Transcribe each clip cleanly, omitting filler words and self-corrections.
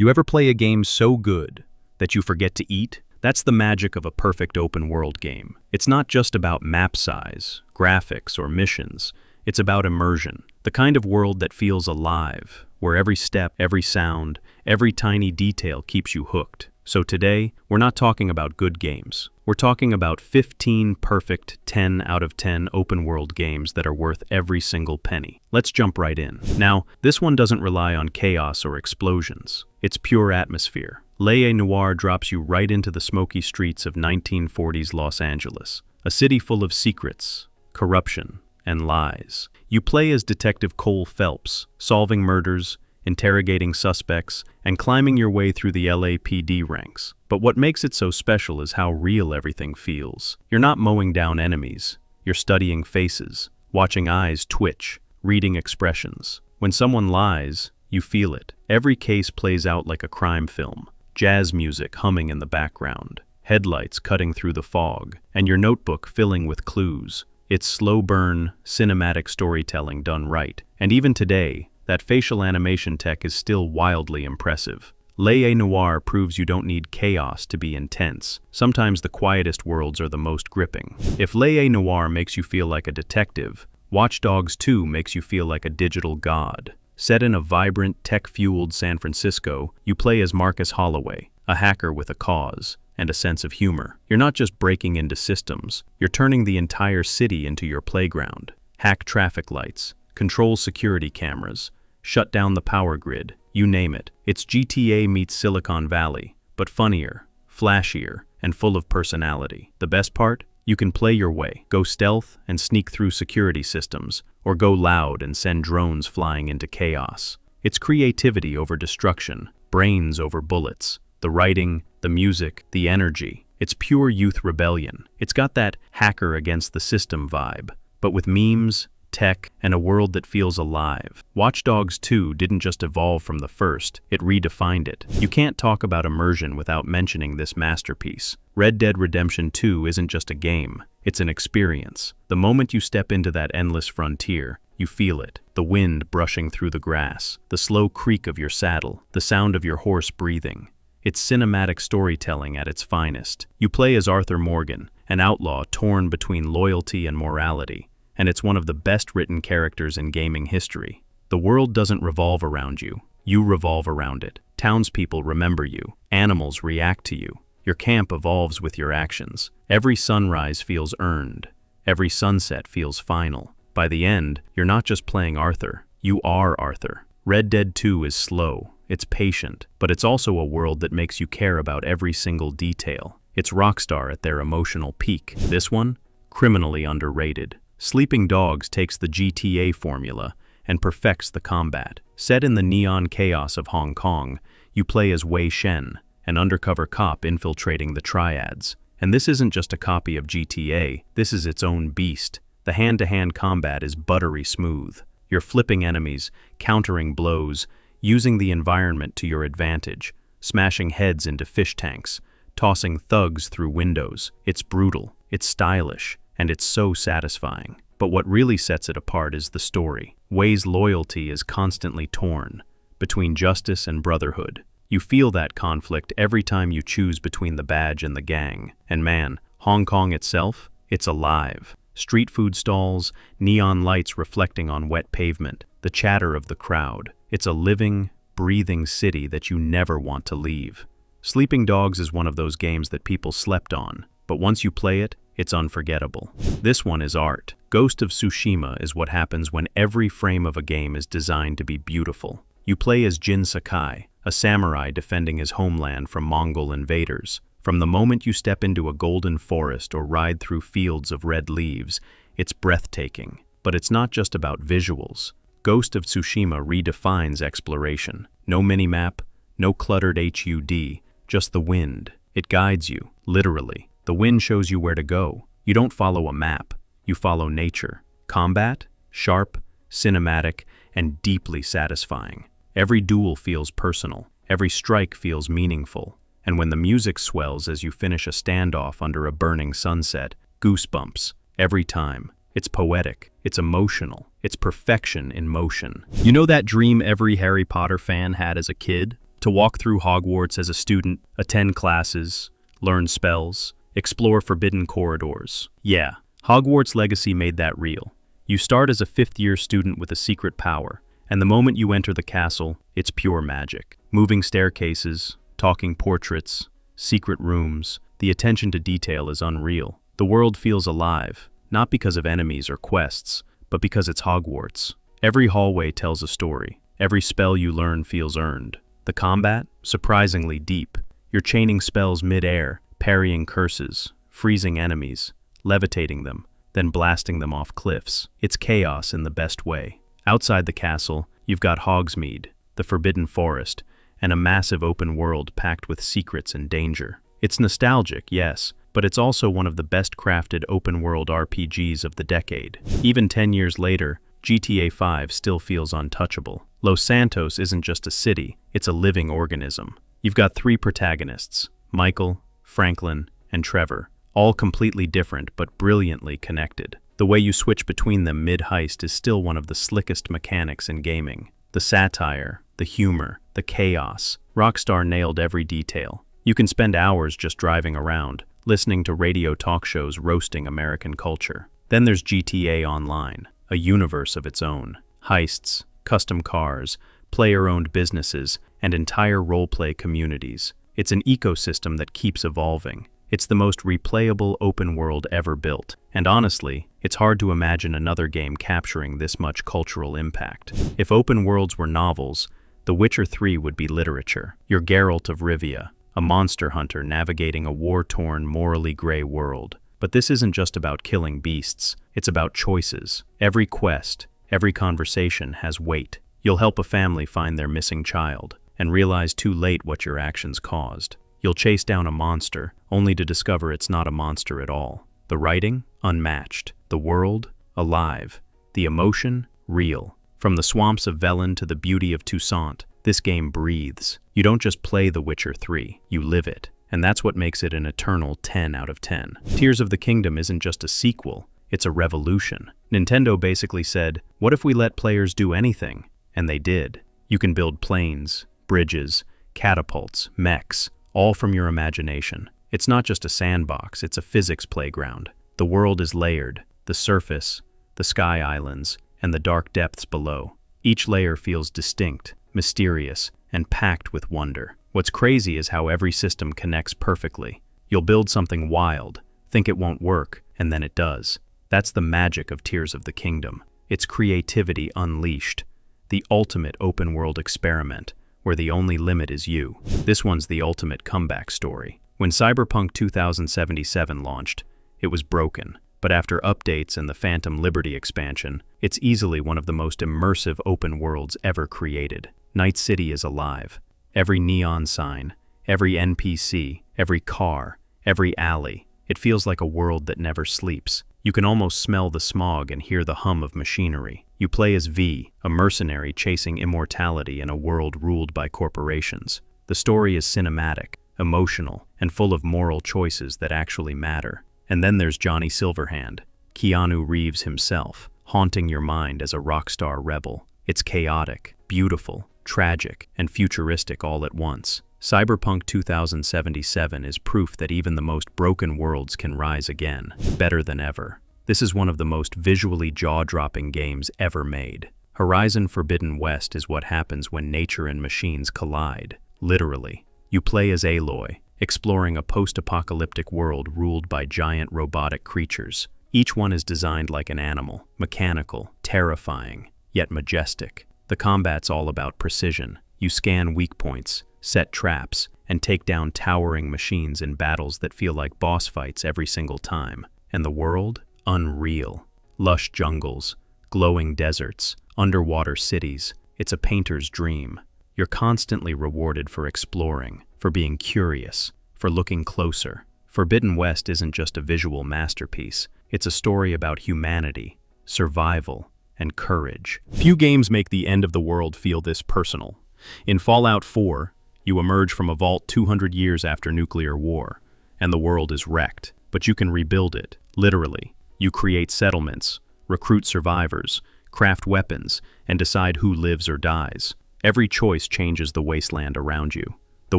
You ever play a game so good that you forget to eat? That's the magic of a perfect open-world game. It's not just about map size, graphics, or missions. It's about immersion, the kind of world that feels alive, where every step, every sound, every tiny detail keeps you hooked. So today, we're not talking about good games. We're talking about 15 perfect 10 out of 10 open-world games that are worth every single penny. Let's jump right in. Now, this one doesn't rely on chaos or explosions. It's pure atmosphere. L.A. Noire drops you right into the smoky streets of 1940s Los Angeles, a city full of secrets, corruption, and lies. You play as Detective Cole Phelps, solving murders, interrogating suspects, and climbing your way through the LAPD ranks. But what makes it so special is how real everything feels. You're not mowing down enemies. You're studying faces, watching eyes twitch, reading expressions. When someone lies, you feel it. Every case plays out like a crime film. Jazz music humming in the background, headlights cutting through the fog, and your notebook filling with clues. It's slow burn, cinematic storytelling done right. And even today, that facial animation tech is still wildly impressive. L.A. Noire proves you don't need chaos to be intense. Sometimes the quietest worlds are the most gripping. If L.A. Noire makes you feel like a detective, Watch Dogs 2 makes you feel like a digital god. Set in a vibrant, tech-fueled San Francisco, you play as Marcus Holloway, a hacker with a cause and a sense of humor. You're not just breaking into systems, you're turning the entire city into your playground. Hack traffic lights, control security cameras, shut down the power grid, you name it. It's GTA meets Silicon Valley, but funnier, flashier, and full of personality. The best part? You can play your way, go stealth and sneak through security systems, or go loud and send drones flying into chaos. It's creativity over destruction, brains over bullets, the writing, the music, the energy. It's pure youth rebellion. It's got that hacker against the system vibe, but with memes, tech, and a world that feels alive. Watch Dogs 2 didn't just evolve from the first, it redefined it. You can't talk about immersion without mentioning this masterpiece. Red Dead Redemption 2 isn't just a game, it's an experience. The moment you step into that endless frontier, you feel it. The wind brushing through the grass, the slow creak of your saddle, the sound of your horse breathing. It's cinematic storytelling at its finest. You play as Arthur Morgan, an outlaw torn between loyalty and morality. And it's one of the best-written characters in gaming history. The world doesn't revolve around you. You revolve around it. Townspeople remember you. Animals react to you. Your camp evolves with your actions. Every sunrise feels earned. Every sunset feels final. By the end, you're not just playing Arthur. You are Arthur. Red Dead 2 is slow. It's patient. But it's also a world that makes you care about every single detail. It's Rockstar at their emotional peak. This one? Criminally underrated. Sleeping Dogs takes the GTA formula and perfects the combat. Set in the neon chaos of Hong Kong, you play as Wei Shen, an undercover cop infiltrating the triads. And this isn't just a copy of GTA, this is its own beast. The hand-to-hand combat is buttery smooth. You're flipping enemies, countering blows, using the environment to your advantage, smashing heads into fish tanks, tossing thugs through windows. It's brutal, it's stylish, and it's so satisfying. But what really sets it apart is the story. Wei's loyalty is constantly torn between justice and brotherhood. You feel that conflict every time you choose between the badge and the gang. And man, Hong Kong itself, it's alive. Street food stalls, neon lights reflecting on wet pavement, the chatter of the crowd. It's a living, breathing city that you never want to leave. Sleeping Dogs is one of those games that people slept on, but once you play it, it's unforgettable. This one is art. Ghost of Tsushima is what happens when every frame of a game is designed to be beautiful. You play as Jin Sakai, a samurai defending his homeland from Mongol invaders. From the moment you step into a golden forest or ride through fields of red leaves, it's breathtaking. But it's not just about visuals. Ghost of Tsushima redefines exploration. No minimap, no cluttered HUD, just the wind. It guides you, literally. The wind shows you where to go. You don't follow a map, you follow nature. Combat? Sharp, cinematic, and deeply satisfying. Every duel feels personal. Every strike feels meaningful. And when the music swells as you finish a standoff under a burning sunset, goosebumps. Every time. It's poetic. It's emotional. It's perfection in motion. You know that dream every Harry Potter fan had as a kid? To walk through Hogwarts as a student, attend classes, learn spells, explore forbidden corridors. Yeah, Hogwarts Legacy made that real. You start as a fifth-year student with a secret power, and the moment you enter the castle, it's pure magic. Moving staircases, talking portraits, secret rooms, the attention to detail is unreal. The world feels alive, not because of enemies or quests, but because it's Hogwarts. Every hallway tells a story. Every spell you learn feels earned. The combat? Surprisingly deep. You're chaining spells mid-air, parrying curses, freezing enemies, levitating them, then blasting them off cliffs. It's chaos in the best way. Outside the castle, you've got Hogsmeade, the Forbidden Forest, and a massive open world packed with secrets and danger. It's nostalgic, yes, but it's also one of the best-crafted open-world RPGs of the decade. Even 10 years later, GTA 5 still feels untouchable. Los Santos isn't just a city, it's a living organism. You've got three protagonists, Michael, Franklin, and Trevor, all completely different but brilliantly connected. The way you switch between them mid-heist is still one of the slickest mechanics in gaming. The satire, the humor, the chaos. Rockstar nailed every detail. You can spend hours just driving around, listening to radio talk shows roasting American culture. Then there's GTA Online, a universe of its own. Heists, custom cars, player-owned businesses, and entire role-play communities. It's an ecosystem that keeps evolving. It's the most replayable open world ever built. And honestly, it's hard to imagine another game capturing this much cultural impact. If open worlds were novels, The Witcher 3 would be literature. You're Geralt of Rivia, a monster hunter navigating a war-torn, morally gray world. But this isn't just about killing beasts, it's about choices. Every quest, every conversation has weight. You'll help a family find their missing child, and realize too late what your actions caused. You'll chase down a monster, only to discover it's not a monster at all. The writing? Unmatched. The world? Alive. The emotion? Real. From the swamps of Velen to the beauty of Toussaint, this game breathes. You don't just play The Witcher 3, you live it. And that's what makes it an eternal 10 out of 10. Tears of the Kingdom isn't just a sequel, it's a revolution. Nintendo basically said, what if we let players do anything? And they did. You can build planes, bridges, catapults, mechs, all from your imagination. It's not just a sandbox, it's a physics playground. The world is layered, the surface, the sky islands, and the dark depths below. Each layer feels distinct, mysterious, and packed with wonder. What's crazy is how every system connects perfectly. You'll build something wild, think it won't work, and then it does. That's the magic of Tears of the Kingdom. It's creativity unleashed. The ultimate open-world experiment, where the only limit is you. This one's the ultimate comeback story. When Cyberpunk 2077 launched, it was broken. But after updates and the Phantom Liberty expansion, it's easily one of the most immersive open worlds ever created. Night City is alive. Every neon sign, every NPC, every car, every alley. It feels like a world that never sleeps. You can almost smell the smog and hear the hum of machinery. You play as V, a mercenary chasing immortality in a world ruled by corporations. The story is cinematic, emotional, and full of moral choices that actually matter. And then there's Johnny Silverhand, Keanu Reeves himself, haunting your mind as a rockstar rebel. It's chaotic, beautiful, tragic, and futuristic all at once. Cyberpunk 2077 is proof that even the most broken worlds can rise again, better than ever. This is one of the most visually jaw-dropping games ever made. Horizon Forbidden West is what happens when nature and machines collide, literally. You play as Aloy, exploring a post-apocalyptic world ruled by giant robotic creatures. Each one is designed like an animal, mechanical, terrifying, yet majestic. The combat's all about precision. You scan weak points, set traps, and take down towering machines in battles that feel like boss fights every single time. And the world? Unreal. Lush jungles, glowing deserts, underwater cities. It's a painter's dream. You're constantly rewarded for exploring, for being curious, for looking closer. Forbidden West isn't just a visual masterpiece. It's a story about humanity, survival, and courage. Few games make the end of the world feel this personal. In Fallout 4, you emerge from a vault 200 years after nuclear war, and the world is wrecked. But you can rebuild it, literally. You create settlements, recruit survivors, craft weapons, and decide who lives or dies. Every choice changes the wasteland around you. The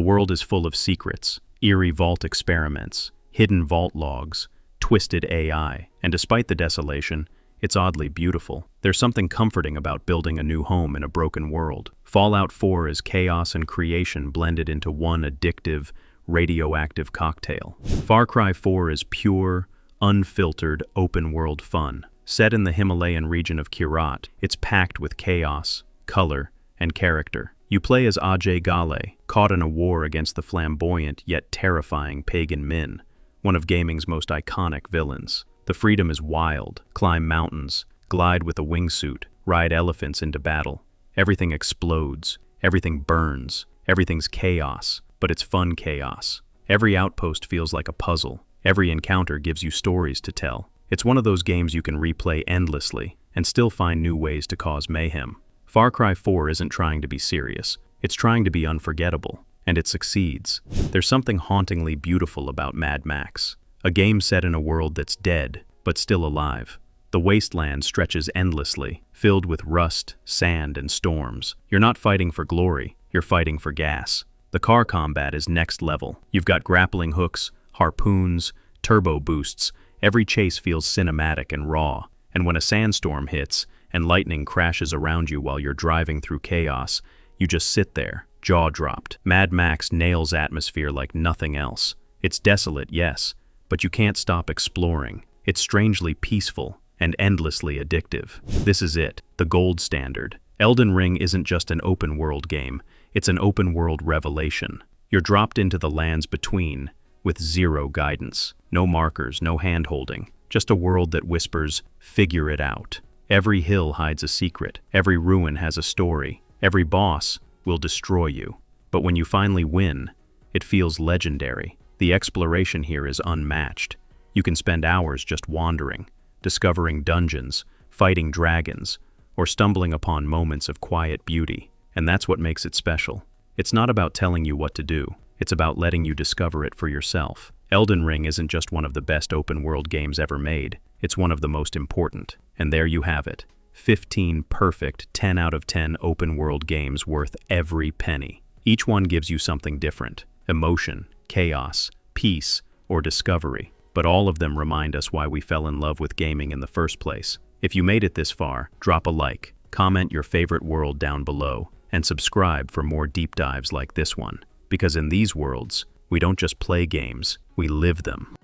world is full of secrets, eerie vault experiments, hidden vault logs, twisted AI, and despite the desolation, it's oddly beautiful. There's something comforting about building a new home in a broken world. Fallout 4 is chaos and creation blended into one addictive, radioactive cocktail. Far Cry 4 is pure, unfiltered, open-world fun. Set in the Himalayan region of Kirat, it's packed with chaos, color, and character. You play as Ajay Ghale, caught in a war against the flamboyant yet terrifying Pagan Min, one of gaming's most iconic villains. The freedom is wild. Climb mountains, glide with a wingsuit, ride elephants into battle. Everything explodes, everything burns, everything's chaos, but it's fun chaos. Every outpost feels like a puzzle. Every encounter gives you stories to tell. It's one of those games you can replay endlessly and still find new ways to cause mayhem. Far Cry 4 isn't trying to be serious. It's trying to be unforgettable, and it succeeds. There's something hauntingly beautiful about Mad Max. A game set in a world that's dead, but still alive. The wasteland stretches endlessly, filled with rust, sand, and storms. You're not fighting for glory, you're fighting for gas. The car combat is next level. You've got grappling hooks, harpoons, turbo boosts. Every chase feels cinematic and raw. And when a sandstorm hits, and lightning crashes around you while you're driving through chaos, you just sit there, jaw-dropped. Mad Max nails atmosphere like nothing else. It's desolate, yes, but you can't stop exploring. It's strangely peaceful and endlessly addictive. This is it, the gold standard. Elden Ring isn't just an open-world game, it's an open-world revelation. You're dropped into the lands between, with zero guidance. No markers, no hand-holding, just a world that whispers, figure it out. Every hill hides a secret, every ruin has a story, every boss will destroy you. But when you finally win, it feels legendary. The exploration here is unmatched. You can spend hours just wandering, discovering dungeons, fighting dragons, or stumbling upon moments of quiet beauty. And that's what makes it special. It's not about telling you what to do. It's about letting you discover it for yourself. Elden Ring isn't just one of the best open-world games ever made. It's one of the most important. And there you have it. 15 perfect 10 out of 10 open-world games worth every penny. Each one gives you something different. Emotion, chaos, peace, or discovery. But all of them remind us why we fell in love with gaming in the first place. If you made it this far, drop a like, comment your favorite world down below, and subscribe for more deep dives like this one. Because in these worlds, we don't just play games, we live them.